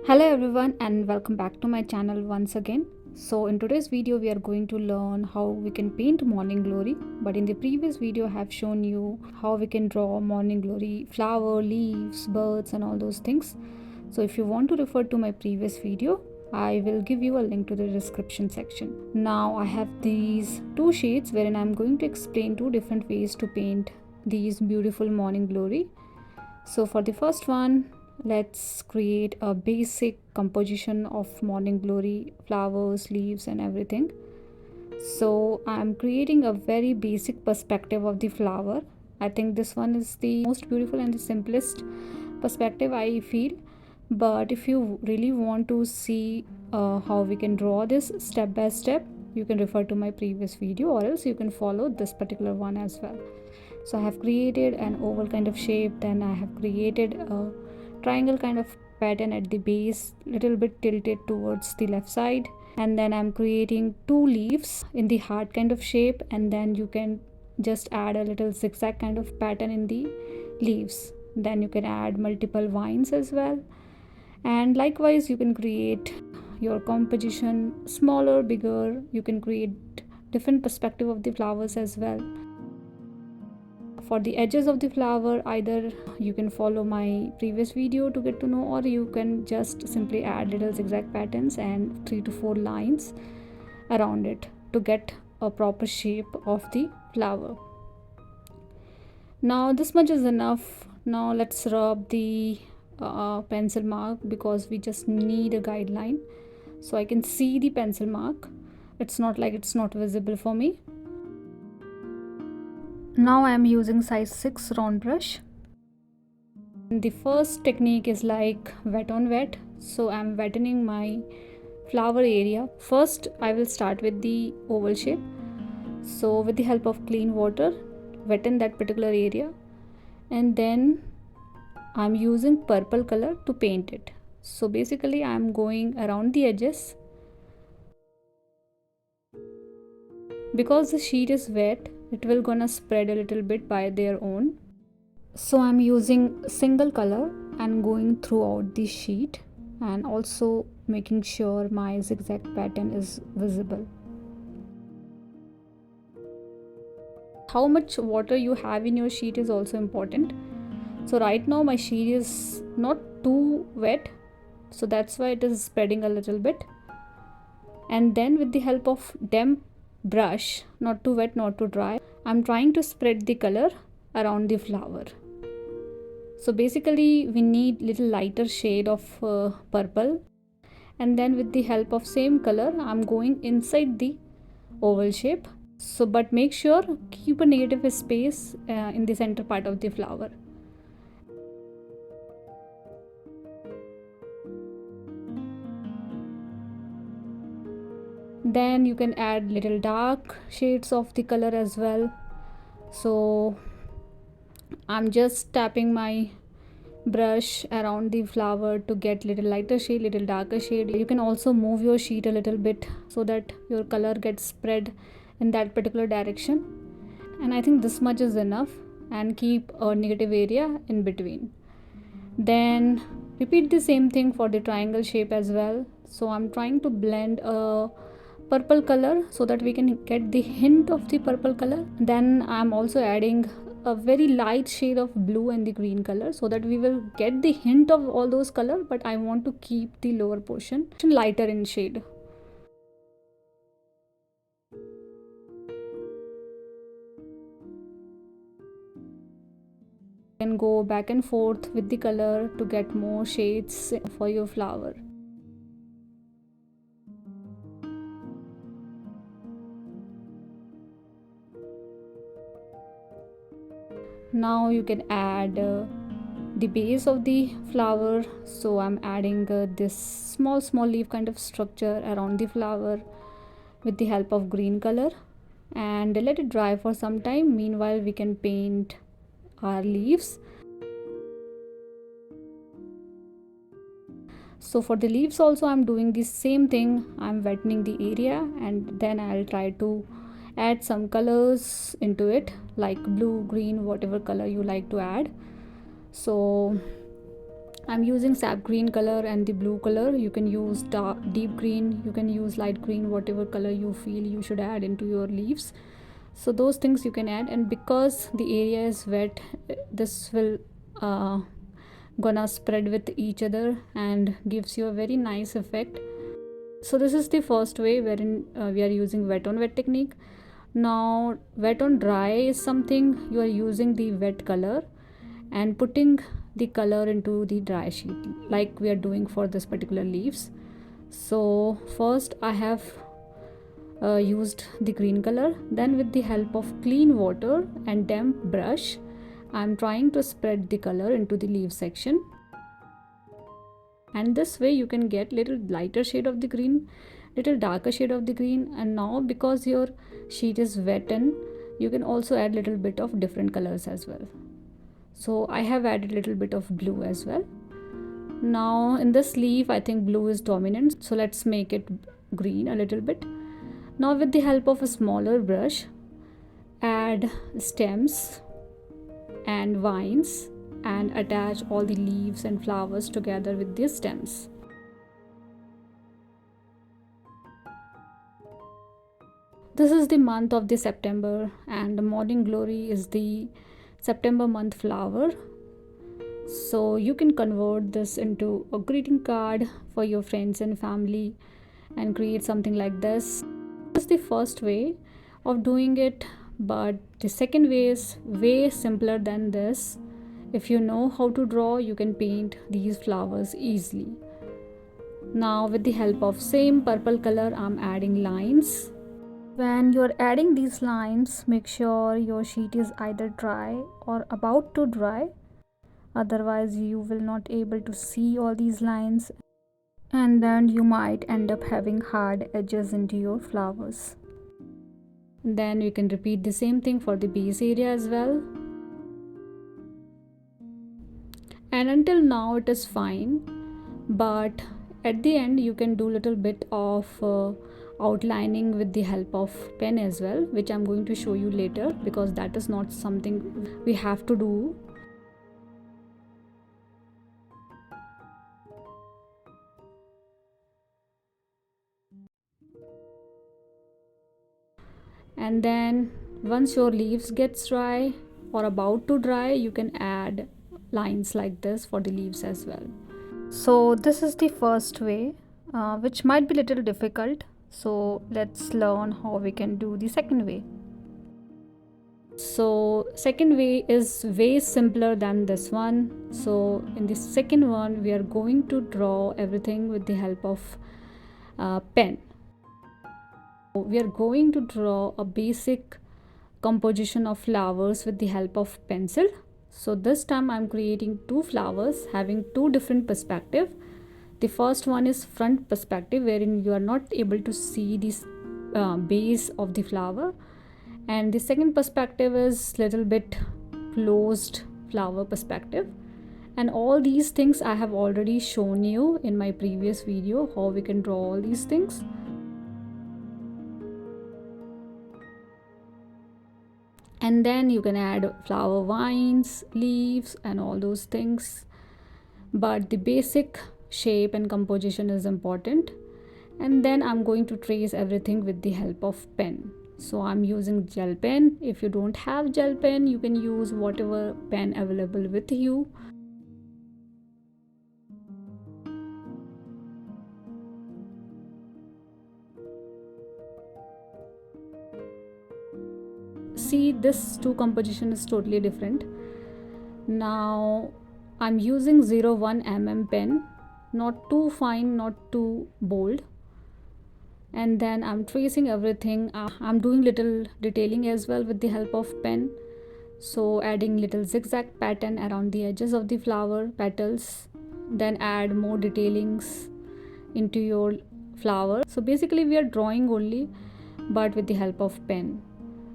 Hello everyone and welcome back to my channel once again. So in today's video we are going to learn how we can paint morning glory, but in the previous video I have shown you how we can draw morning glory, flower, leaves, birds and all those things. So if you want to refer to my previous video, I will give you a link to the description section. Now I have these two sheets wherein I am going to explain two different ways to paint these beautiful morning glory. So for the first one, let's create a basic composition of morning glory, flowers, leaves and everything. So I'm creating a very basic perspective of the flower. I think this one is the most beautiful and the simplest perspective I feel. But if you really want to see how we can draw this step by step, you can refer to my previous video, or else you can follow this particular one as well. So I have created an oval kind of shape, then I have created a triangle kind of pattern at the base, little bit tilted towards the left side, and then I'm creating two leaves in the heart kind of shape, and then you can just add a little zigzag kind of pattern in the leaves. Then you can add multiple vines as well, and likewise you can create your composition smaller, bigger. You can create different perspective of the flowers as well. For the edges of the flower, either you can follow my previous video to get to know, or you can just simply add little zigzag patterns and 3 to 4 lines around it to get a proper shape of the flower. Now this much is enough. Now let's rub the pencil mark, because we just need a guideline so I can see the pencil mark. It's not like it's not visible for me. Now I am using size 6 round brush. The first technique is like wet on wet. So I am wettening my flower area. First I will start with the oval shape. So with the help of clean water, wetten that particular area, and then I am using purple color to paint it. So basically I am going around the edges. Because the sheet is wet, it will gonna spread a little bit by their own. So I'm using single color and going throughout the sheet, and also making sure my zigzag pattern is visible. How much water you have in your sheet is also important. So right now my sheet is not too wet, so that's why it is spreading a little bit. And then with the help of damp brush, not too wet, not too dry, I'm trying to spread the color around the flower. So basically we need little lighter shade of purple, and then with the help of same color I'm going inside the oval shape. So but make sure keep a negative space in the center part of the flower. Then you can add little dark shades of the color as well. So I'm just tapping my brush around the flower to get little lighter shade, little darker shade. You can also move your sheet a little bit so that your color gets spread in that particular direction. And I think this much is enough, and keep a negative area in between. Then repeat the same thing for the triangle shape as well. So I'm trying to blend a purple color so that we can get the hint of the purple color. Then I'm also adding a very light shade of blue and the green color so that we will get the hint of all those color, but I want to keep the lower portion lighter in shade. Then go back and forth with the color to get more shades for your flower. Now you can add the base of the flower. So I'm adding this small leaf kind of structure around the flower with the help of green color, and let it dry for some time. Meanwhile we can paint our leaves. So for the leaves also I'm doing the same thing. I'm wettening the area, and then I'll try to add some colors into it, like blue, green, whatever color you like to add. So I'm using sap green color and the blue color. You can use deep green, you can use light green, whatever color you feel you should add into your leaves. So those things you can add, and because the area is wet, this will gonna spread with each other and gives you a very nice effect. So this is the first way wherein we are using wet on wet technique. Now wet on dry is something you are using the wet color and putting the color into the dry sheet like we are doing for this particular leaves. So first I have used the green color, then with the help of clean water and damp brush I'm trying to spread the color into the leaf section, and this way you can get little lighter shade of the green, little darker shade of the green. And now because your sheet is wet, and you can also add little bit of different colors as well. So I have added little bit of blue as well. Now in this leaf I think blue is dominant, so let's make it green a little bit. Now with the help of a smaller brush, add stems and vines and attach all the leaves and flowers together with the stems. This is the month of the September, and the morning glory is the September month flower. So you can convert this into a greeting card for your friends and family and create something like this. This is the first way of doing it, but the second way is way simpler than this. If you know how to draw, you can paint these flowers easily. Now with the help of same purple color, I'm adding lines. When you're adding these lines, make sure your sheet is either dry or about to dry, otherwise you will not able to see all these lines, and then you might end up having hard edges into your flowers. Then you can repeat the same thing for the base area as well. And until now it is fine, but at the end you can do little bit of outlining with the help of pen as well, which I'm going to show you later, because that is not something we have to do. And then once your leaves gets dry or about to dry, you can add lines like this for the leaves as well. So this is the first way, which might be little difficult, so let's learn how we can do the second way. So second way is way simpler than this one. So in the second one we are going to draw everything with the help of pen. We are going to draw a basic composition of flowers with the help of pencil. So this time I'm creating two flowers having two different perspectives. The first one is front perspective, wherein you are not able to see this base of the flower, and the second perspective is little bit closed flower perspective. And all these things I have already shown you in my previous video, how we can draw all these things. And then you can add flower vines, leaves and all those things, but the basic shape and composition is important. And then I'm going to trace everything with the help of pen. So I'm using gel pen. If you don't have gel pen, you can use whatever pen available with you. See, this two composition is totally different. Now I'm using 01 mm pen, not too fine, not too bold. And then I'm tracing everything. I'm doing little detailing as well with the help of pen. So adding little zigzag pattern around the edges of the flower petals, then add more detailings into your flower. So basically we are drawing only, but with the help of pen.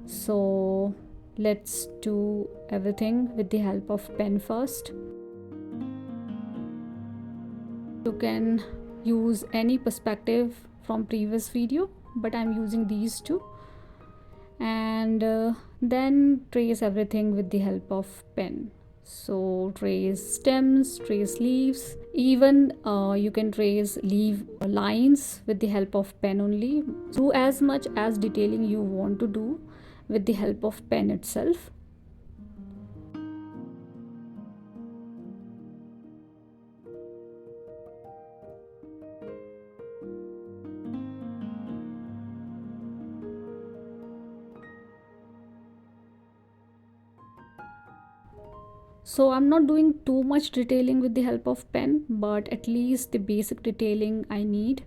So let's do everything with the help of pen first. You can use any perspective from previous video, but I'm using these two. And then trace everything with the help of pen. So trace stems, trace leaves, even you can trace leaf lines with the help of pen only. Do as much as detailing you want to do with the help of pen itself. So I'm not doing too much detailing with the help of pen, but at least the basic detailing I need.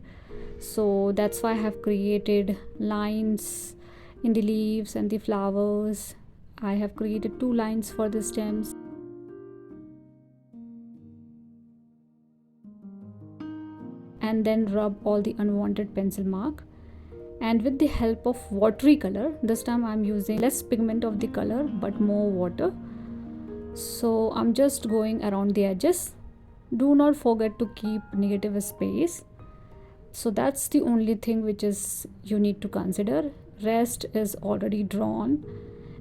So that's why I have created lines in the leaves and the flowers. I have created 2 lines for the stems. And then rub all the unwanted pencil mark. And with the help of watery color, this time I'm using less pigment of the color but more water. So I'm just going around the edges. Do not forget to keep negative space. So that's the only thing which is you need to consider. Rest is already drawn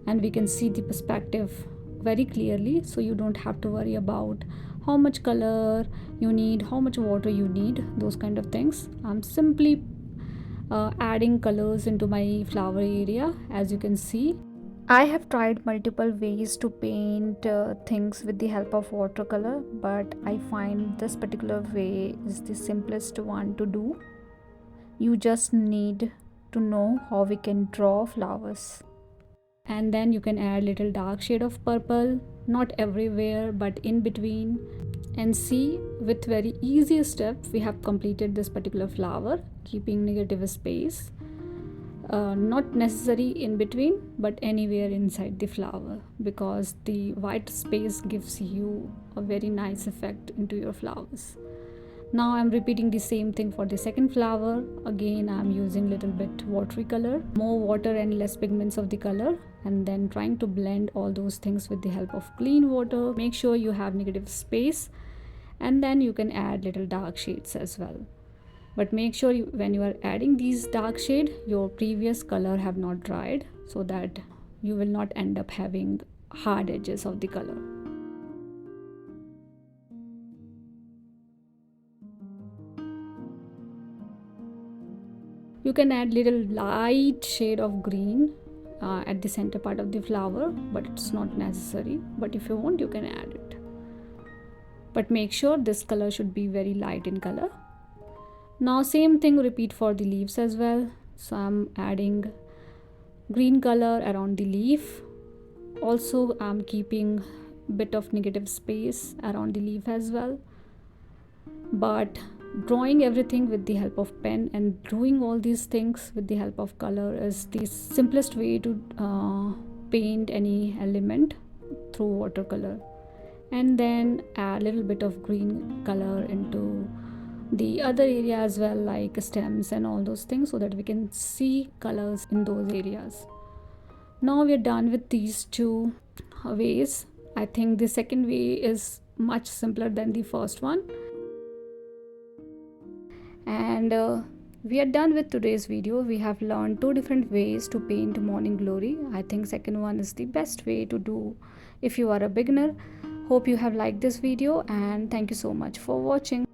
and we can see the perspective very clearly, so you don't have to worry about how much color you need, how much water you need, those kind of things. I'm simply adding colors into my flower area. As you can see, I have tried multiple ways to paint things with the help of watercolor, but I find this particular way is the simplest one to do. You just need to know how we can draw flowers. And then you can add little dark shade of purple, not everywhere but in between. And see, with very easy step we have completed this particular flower, keeping negative space. Not necessary in between but anywhere inside the flower, because the white space gives you a very nice effect into your flowers. Now I'm repeating the same thing for the second flower. Again I'm using little bit watery color, more water and less pigments of the color, and then trying to blend all those things with the help of clean water. Make sure you have negative space, and then you can add little dark shades as well. But make sure when you are adding these dark shade, your previous color have not dried, so that you will not end up having hard edges of the color. You can add little light shade of green at the center part of the flower, but it's not necessary. But if you want, you can add it. But make sure this color should be very light in color. Now same thing repeat for the leaves as well. So I'm adding green color around the leaf. Also I'm keeping bit of negative space around the leaf as well. But drawing everything with the help of pen and doing all these things with the help of color is the simplest way to paint any element through watercolor. And then add a little bit of green color into the other area as well, like stems and all those things, so that we can see colors in those areas. Now we are done with these 2 ways. I think the second way is much simpler than the first one. And we are done with today's video. We have learned 2 different ways to paint morning glory. I think second one is the best way to do if you are a beginner. Hope you have liked this video, and thank you so much for watching.